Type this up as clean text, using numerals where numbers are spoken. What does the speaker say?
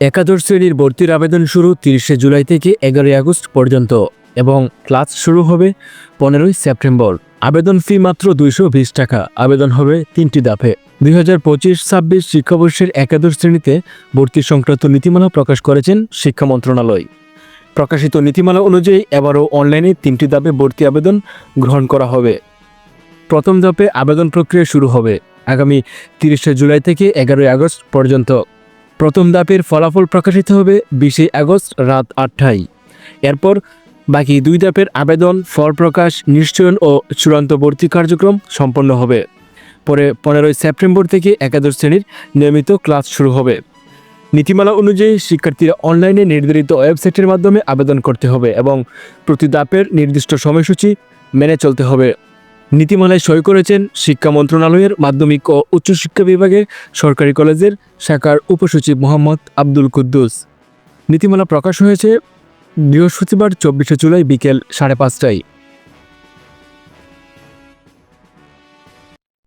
একাদশ শ্রেণীর ভর্তির আবেদন শুরু 30শে জুলাই থেকে 11ই আগস্ট পর্যন্ত এবং ক্লাস শুরু হবে 15ই সেপ্টেম্বর। আবেদন ফি মাত্র 220 টাকা। আবেদন হবে 3টি ধাপে। 2025-26 শিক্ষাবর্ষের একাদশ শ্রেণীতে ভর্তি সংক্রান্ত নীতিমালা প্রকাশ করেছেন শিক্ষা মন্ত্রণালয়। প্রকাশিত নীতিমালা অনুযায়ী এবারও অনলাইনে 3টি ধাপে ভর্তি আবেদন গ্রহণ করা হবে। প্রথম ধাপে আবেদন প্রক্রিয়া শুরু হবে আগামী 30শে জুলাই থেকে 11ই আগস্ট পর্যন্ত। প্রথম ধাপের ফলাফল প্রকাশিত হবে 20শে আগস্ট রাত 8টায়। এরপর বাকি 2 ধাপের আবেদন, ফল প্রকাশ, নিশ্চয়ন ও চূড়ান্ত ভর্তি কার্যক্রম সম্পন্ন হবে। পরে 15ই সেপ্টেম্বর থেকে একাদশ শ্রেণীর নিয়মিত ক্লাস শুরু হবে। নীতিমালা অনুযায়ী শিক্ষার্থীরা অনলাইনে নির্ধারিত ওয়েবসাইটের মাধ্যমে আবেদন করতে হবে এবং প্রতি ধাপের নির্দিষ্ট সময়সূচি মেনে চলতে হবে। নীতিমালায় সই করেছেন শিক্ষা মন্ত্রণালয়ের মাধ্যমিক ও উচ্চশিক্ষা বিভাগের সরকারি কলেজের শাখার উপসচিব মোহাম্মদ আব্দুল কুদ্দুস। নীতিমালা প্রকাশ হয়েছে বৃহস্পতিবার 24শে জুলাই বিকেল 5:30টায়।